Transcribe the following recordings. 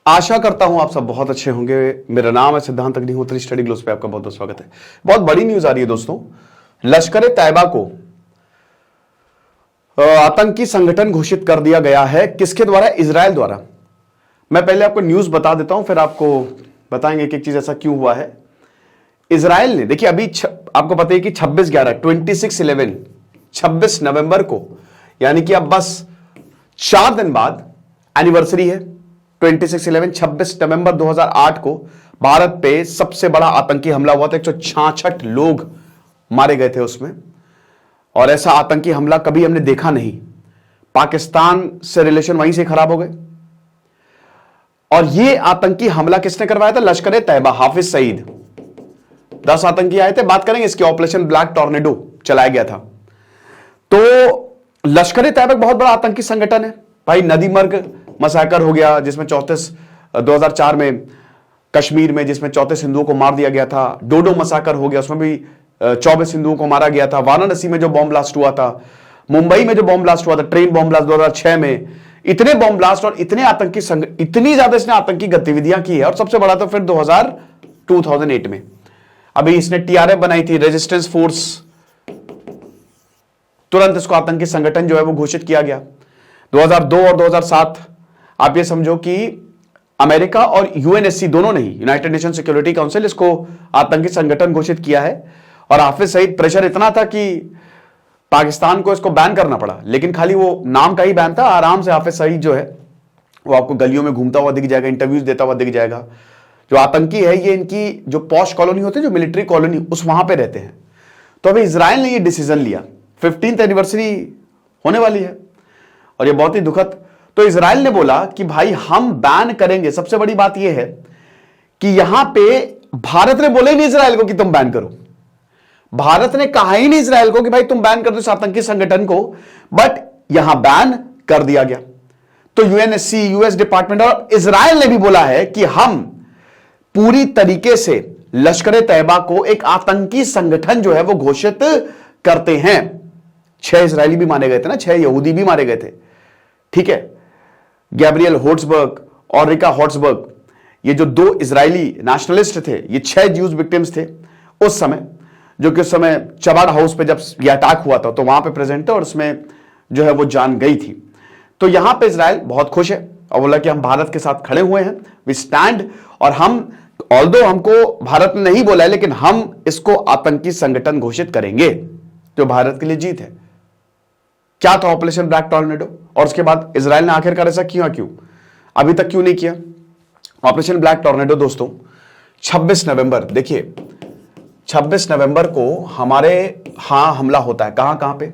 आशा करता हूं आप सब बहुत अच्छे होंगे। मेरा नाम है सिद्धांत अग्निहोत्री, स्टडी ग्लोस पे आपका बहुत बहुत स्वागत है। बहुत बड़ी न्यूज आ रही है दोस्तों। लश्कर तैयबा को आतंकी संगठन घोषित कर दिया गया है। किसके द्वारा? इजराइल द्वारा। मैं पहले आपको न्यूज बता देता हूं, फिर आपको बताएंगे कि एक चीज ऐसा क्यों हुआ है। इजराइल ने, देखिए अभी आपको पता है कि 26 नवंबर को, यानी कि अब बस 4 दिन बाद एनिवर्सरी है। 26 नवंबर 2008 को भारत पे सबसे बड़ा आतंकी हमला हुआ था। 166 लोग मारे गए थे उसमें, और ऐसा आतंकी हमला कभी हमने देखा नहीं। पाकिस्तान से रिलेशन वहीं से खराब हो गए। और यह आतंकी हमला किसने करवाया था? लश्कर तैयबा, हाफिज सईद। 10 आतंकी आए थे, बात करेंगे इसके। ऑपरेशन ब्लैक टॉर्नेडो चलाया गया था। तो लश्कर तैयबा बहुत बड़ा आतंकी संगठन है भाई। नदीमर्ग मसाकर हो गया, जिसमें 2004 में कश्मीर में, जिसमें 34 हिंदुओं को मार दिया गया था। डोडो मसाकर हो गया, उसमें भी 24 हिंदुओं को मारा गया था। वाराणसी में जो बॉम्ब ब्लास्ट हुआ था, मुंबई में जो बॉम्ब ब्लास्ट हुआ था, ट्रेन बॉम्ब ब्लास्ट 2006 में, इतने बॉम्ब ब्लास्ट और इतने आतंकी इतनी ज्यादा इसने आतंकी गतिविधियां की है। और सबसे बड़ा तो फिर 2008 में अभी इसने टीआरएफ बनाई थी, रेजिस्टेंस फोर्स। तुरंत इसको आतंकी संगठन जो है वो घोषित किया गया। 2002 और 2007 आप ये समझो कि अमेरिका और यूएनएससी दोनों ने ही, यूनाइटेड नेशन सिक्योरिटी काउंसिल, इसको आतंकी संगठन घोषित किया है। और हाफिज सईद प्रेशर इतना था कि पाकिस्तान को इसको बैन करना पड़ा, लेकिन खाली वो नाम का ही बैन था। आराम से हाफिज सईद जो है वो आपको गलियों में घूमता हुआ दिख जाएगा, इंटरव्यूज देता हुआ दिख जाएगा। जो आतंकी है ये इनकी जो पॉश कॉलोनी होती है, जो मिलिट्री कॉलोनी, उस वहां पर रहते हैं। तो अभी इजराइल ने ये डिसीजन लिया। 15th एनिवर्सरी होने वाली है और ये बहुत ही दुखद। तो इजराइल ने बोला कि भाई हम बैन करेंगे। सबसे बड़ी बात यह है कि यहां पे भारत ने बोला ही नहीं इजराइल को कि तुम बैन करो। भारत ने कहा ही नहीं इजराइल को कि भाई तुम बैन कर दो इस आतंकी संगठन को, बट यहां बैन कर दिया गया। तो यूएनएससी, यूएस डिपार्टमेंट और इजराइल ने भी बोला है कि हम पूरी तरीके से लश्कर तैयबा को एक आतंकी संगठन जो है वो घोषित करते हैं। 6 इजरायली भी मारे गए थे ना, 6 यहूदी भी मारे गए थे, ठीक है। गैब्रियल होट्सबर्ग और रिका होट्सबर्ग, ये जो 2 इजरायली नेशनलिस्ट थे, ये 6 ज्यूज विक्टिम्स थे उस समय, जो कि उस समय चबाड हाउस पे जब ये अटैक हुआ था तो वहां पे प्रेजेंट थे, और उसमें जो है वो जान गई थी। तो यहां पे इजराइल बहुत खुश है और बोला कि हम भारत के साथ खड़े हुए हैं, वी स्टैंड। और हम, ऑल्दो हमको भारत ने नहीं बोला है, लेकिन हम इसको आतंकी संगठन घोषित करेंगे, जो भारत के लिए जीत है। क्या था ऑपरेशन ब्लैक टॉर्नेडो? और उसके बाद इजराइल ने आखिरकार ऐसा क्यों अभी तक क्यों नहीं किया? ऑपरेशन ब्लैक टॉर्नेडो दोस्तों 26 नवंबर, देखिए 26 नवंबर को हमारे यहां हमला होता है। कहां पे?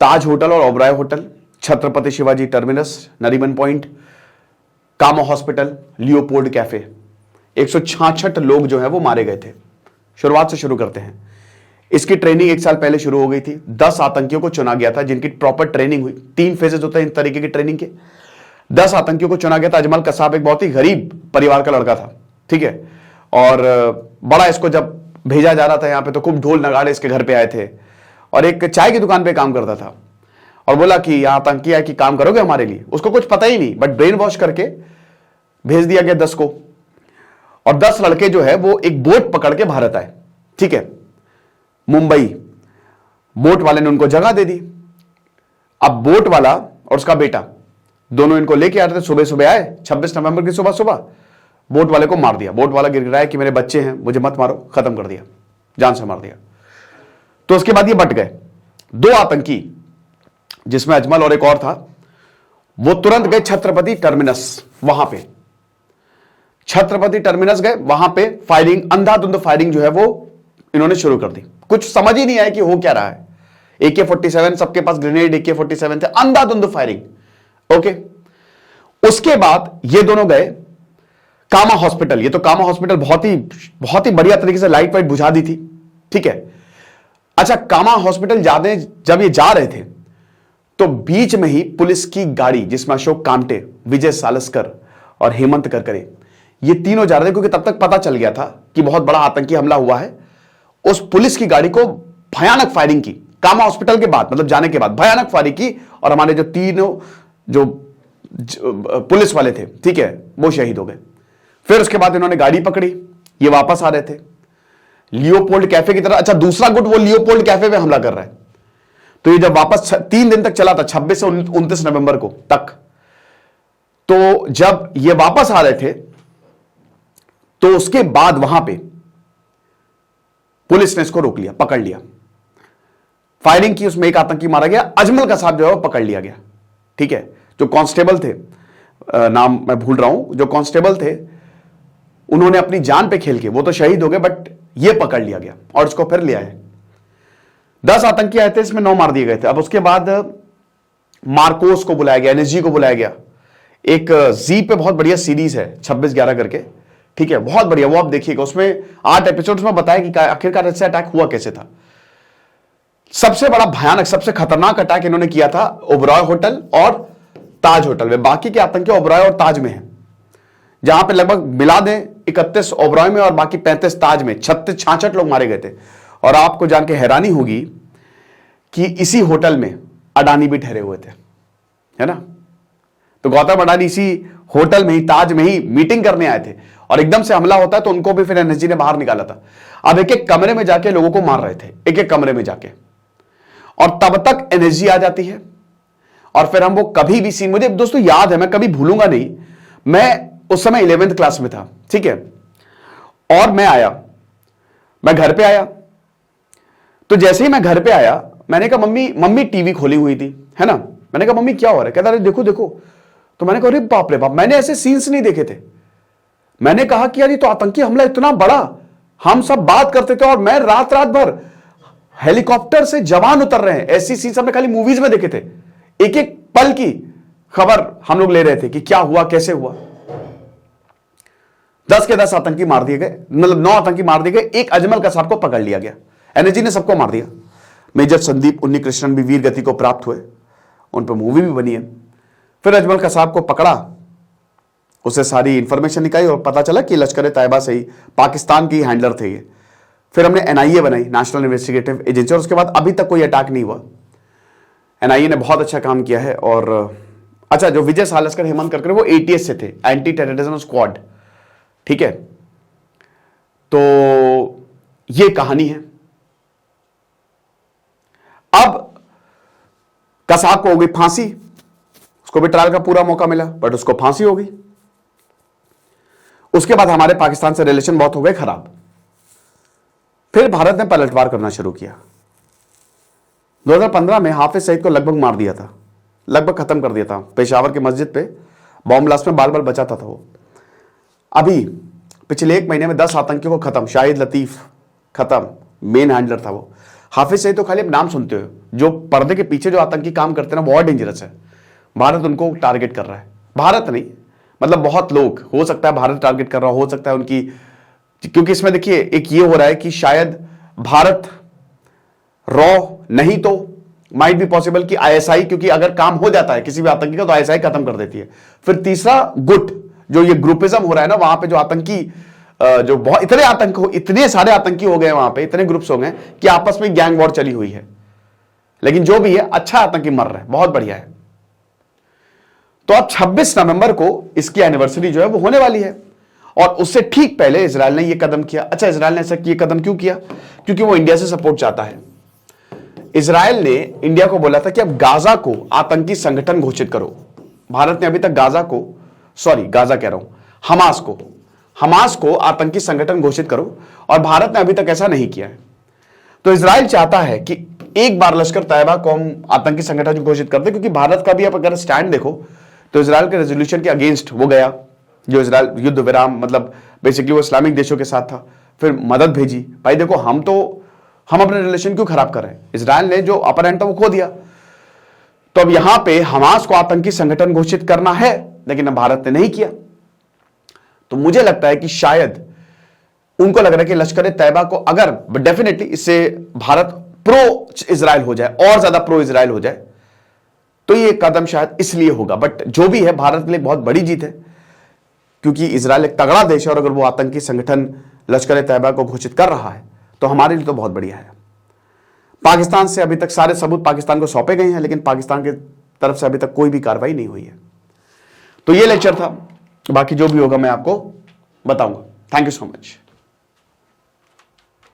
ताज होटल और Oberoi hotel, Chhatrapati Shivaji terminus, Nariman point, Cama hospital, Leopold cafe. 166 लोग जो है वो मारे गए थे। शुरुआत से शुरू करते हैं। इसकी ट्रेनिंग 1 साल पहले शुरू हो गई थी। 10 आतंकियों को चुना गया था जिनकी प्रॉपर ट्रेनिंग हुई। 3 फेजेस होते हैं इन तरीके की ट्रेनिंग के। 10 आतंकियों को चुना गया था। अजमल कसाब एक बहुत ही गरीब परिवार का लड़का था, ठीक है। और बड़ा इसको जब भेजा जा रहा था यहां पे, तो खूब ढोल नगाड़े इसके घर पे आए थे। और एक चाय की दुकान पे काम करता था और बोला कि यहां आतंकी है कि काम करोगे हमारे लिए। उसको कुछ पता ही नहीं, बट ब्रेन वॉश करके भेज दिया गया 10 को। और 10 लड़के जो है वो एक बोट पकड़ के भारत आए, ठीक है, मुंबई। बोट वाले ने उनको जगह दे दी। अब बोट वाला और उसका बेटा दोनों इनको लेके आ रहे थे। सुबह सुबह आए, 26 नवंबर की सुबह सुबह बोट वाले को मार दिया। बोट वाला गिड़गिड़ाया कि मेरे बच्चे हैं, मुझे मत मारो, खत्म कर दिया, जान से मार दिया। तो उसके बाद ये बट गए। 2 आतंकी, जिसमें अजमल और एक और था, वो तुरंत गए छत्रपति टर्मिनस। वहां पे छत्रपति टर्मिनस गए, वहां पे फायरिंग, अंधाधुंध फायरिंग जो है वो इन्होंने शुरू कर दी। कुछ समझ ही नहीं आया कि हो क्या रहा है। AK-47, सबके पास ग्रेनेड AK-47 थे, अंधाधुंध फायरिंग, ओके। उसके बाद ये दोनों गए कामा हॉस्पिटल। ये तो कामा हॉस्पिटल बहुत ही बढ़िया तरीके से लाइट वाइट बुझा दी थी, ठीक है। अच्छा, कामा हॉस्पिटल जब ये जा रहे थे तो बीच में ही पुलिस की गाड़ी, जिसमें अशोक कामटे, विजय सालस्कर और हेमंत करकरे, ये तीनों जा रहे थे, क्योंकि तब तक पता चल गया था कि बहुत बड़ा आतंकी हमला हुआ है। उस पुलिस की गाड़ी को भयानक फायरिंग की कामा हॉस्पिटल के बाद, मतलब जाने के बाद भयानक फायरिंग की। और हमारे जो तीनों जो पुलिस वाले थे, ठीक है, वो शहीद हो गए। फिर उसके बाद इन्होंने गाड़ी पकड़ी, ये वापस आ रहे थे लियोपोल्ड कैफे की तरह। अच्छा, दूसरा गुट वो लियोपोल्ड कैफे पे हमला कर रहा है। तो ये जब वापस 3 दिन तक चला था, 26 से 29 नवंबर को तक, तो जब ये वापस आ रहे थे तो उसके बाद वहां पे पुलिस ने इसको रोक लिया, पकड़ लिया, फायरिंग की, उसमें एक आतंकी मारा गया। अजमल कसाब जो है वो पकड़ लिया गया, ठीक है। जो कांस्टेबल थे, नाम मैं भूल रहा हूं, जो कांस्टेबल थे उन्होंने अपनी जान पे खेल के, वो तो शहीद हो गए, बट ये पकड़ लिया गया और इसको फिर लिया है। 10 आतंकी आए थे, इसमें 9 मार दिए गए थे। अब उसके बाद मार्कोस को बुलाया गया, एनएसजी को बुलाया गया। एक जी पे बहुत बढ़िया सीरीज है 26/11 करके, ठीक है, बहुत बढ़िया, वो आप देखिएगा। उसमें 8 एपिसोड्स में बताया कि आखिरकार इससे अटैक हुआ कैसे था। सबसे बड़ा भयानक, सबसे खतरनाक अटैक इन्होंने किया था ओबरॉय होटल और ताज होटल में। बाकी के आतंकी ओबरॉय और ताज में हैं, जहां पे लगभग मिला दें 31 ओबरॉय में और बाकी 35 ताज में, 66 लोग मारे गए थे। और आपको जान के हैरानी होगी कि इसी होटल में अडानी भी ठहरे हुए थे, है ना। तो गौतम अडानी इसी होटल में ही, ताज में ही मीटिंग करने आए थे और एकदम से हमला होता है, तो उनको भी फिर एनएसजी ने बाहर निकाला था। अब एक एक कमरे में जाके लोगों को मार रहे थे, एक एक कमरे में जाके, और तब तक एनएसजी आ जाती है। और फिर हम वो कभी भी सीन, मुझे दोस्तों याद है, मैं कभी भूलूंगा नहीं, मैं उस समय 11th क्लास में था, ठीक है, और मैं घर पे आया। तो जैसे ही मैं घर पे आया, मैंने कहा मम्मी टीवी खोली हुई थी, है ना। मैंने कहा मम्मी क्या हो रहा है, कहता अरे देखो देखो। तो मैंने कहा अरे बाप रे बाप, मैंने ऐसे सीन्स नहीं देखे थे। मैंने कहा कि यार ये तो आतंकी हमला इतना बड़ा, हम सब बात करते थे और मैं रात भर हेलीकॉप्टर से जवान उतर रहे हैं, ऐसी सीन्स हमने खाली मूवीज में देखे थे। एक एक पल की खबर हम लोग ले रहे थे कि क्या हुआ, कैसे हुआ। 10 के 10 आतंकी मार दिए गए, मतलब 9 आतंकी मार दिए गए। एक अजमल कसाब को पकड़ लिया गया, एनएसजी ने सबको मार दिया। मेजर संदीप उन्नीकृष्णन भी वीर गति को प्राप्त हुए, उन पर मूवी भी बनी है। फिर अजमल कसाब को पकड़ा, उसे सारी इंफॉर्मेशन निकाली और पता चला कि लश्कर तैयबा से ही, पाकिस्तान की हैंडलर थे ये। फिर हमने एनआईए बनाई, नेशनल इन्वेस्टिगेटिव एजेंसी, और उसके बाद अभी तक कोई अटैक नहीं हुआ। एनआईए ने बहुत अच्छा काम किया है। और अच्छा, जो विजय सालस्कर, हेमंत करकरे, वो एटीएस से थे, एंटी टेररिज्म स्क्वाड, ठीक है। तो ये कहानी है। अब कसाब को हो गई फांसी, उसको भी ट्रायल का पूरा मौका मिला, बट उसको फांसी हो गई। उसके बाद हमारे पाकिस्तान से रिलेशन बहुत हो गए खराब। फिर भारत ने पलटवार करना शुरू किया। 2015 में हाफिज सईद को लगभग मार दिया था, लगभग खत्म कर दिया था। पेशावर की मस्जिद पे बॉम्ब ब्लास्ट में बाल बाल बचाता था वो। अभी पिछले 1 महीने में 10 आतंकियों को खत्म, शाहिद लतीफ खत्म, मेन हैंडलर था वो। हाफिज सईद तो खाली अब नाम सुनते हो, जो पर्दे के पीछे जो आतंकी काम करते हैं ना, बहुत डेंजरस है। भारत उनको टारगेट कर रहा है, भारत नहीं, मतलब बहुत लोग, हो सकता है भारत टारगेट कर रहा हो सकता है उनकी, क्योंकि इसमें देखिए एक ये हो रहा है कि शायद भारत रॉ नहीं तो माइट बी पॉसिबल कि आईएसआई, क्योंकि अगर काम हो जाता है किसी भी आतंकी का तो आईएसआई खत्म कर देती है। फिर तीसरा गुट, जो ये ग्रुपिज्म हो रहा है ना, वहां पे जो आतंकी, जो बहुत इतने सारे आतंकी हो गए वहां पे, इतने ग्रुप्स हो गए कि आपस में गैंग वॉर चली हुई है। लेकिन जो भी है, अच्छा आतंकी मर रहा है, बहुत बढ़िया है। तो अब 26 नवंबर को इसकी एनिवर्सरी जो है वो होने वाली है, और उससे ठीक पहले इजराइल ने यह कदम किया। अच्छा, इजराइल ने ऐसा ये कदम क्यों किया? क्योंकि वो इंडिया से सपोर्ट चाहता है। इजराइल ने इंडिया को बोला था कि अब गाजा को आतंकी संगठन घोषित करो। भारत ने अभी तक गाजा कह रहा हूं, हमास को आतंकी संगठन घोषित करो, और भारत ने अभी तक ऐसा नहीं किया है। तो इजराइल चाहता है कि एक बार लश्कर तैयबा को हम आतंकी संगठन घोषित कर दे, क्योंकि भारत का भी आप अगर स्टैंड देखो तो इजराइल के रेजोल्यूशन के अगेंस्ट वो गया, जो इजराइल युद्ध विराम, मतलब बेसिकली वो इस्लामिक देशों के साथ था, फिर मदद भेजी। भाई देखो, हम अपने रिलेशन क्यों खराब कर रहे हैं? इजराइल ने जो अपर हैंड था वो खो दिया। तो अब यहां पे हमास को आतंकी संगठन घोषित करना है, लेकिन अब भारत ने नहीं किया। तो मुझे लगता है कि शायद उनको लग रहा है कि लश्कर तैयबा को अगर डेफिनेटली इससे भारत प्रो इजराइल हो जाए, और ज्यादा प्रो इजराइल हो जाए, तो ये कदम शायद इसलिए होगा। बट जो भी है, भारत के लिए बहुत बड़ी जीत है, क्योंकि इजराइल एक तगड़ा देश है, और अगर वो आतंकी संगठन लश्कर तैयबा को घोषित कर रहा है तो हमारे लिए तो बहुत बढ़िया है। पाकिस्तान से अभी तक सारे सबूत पाकिस्तान को सौंपे गए हैं, लेकिन पाकिस्तान की तरफ से अभी तक कोई भी कार्रवाई नहीं हुई है। तो ये लेक्चर था, बाकी जो भी होगा मैं आपको बताऊंगा। Thank you so much.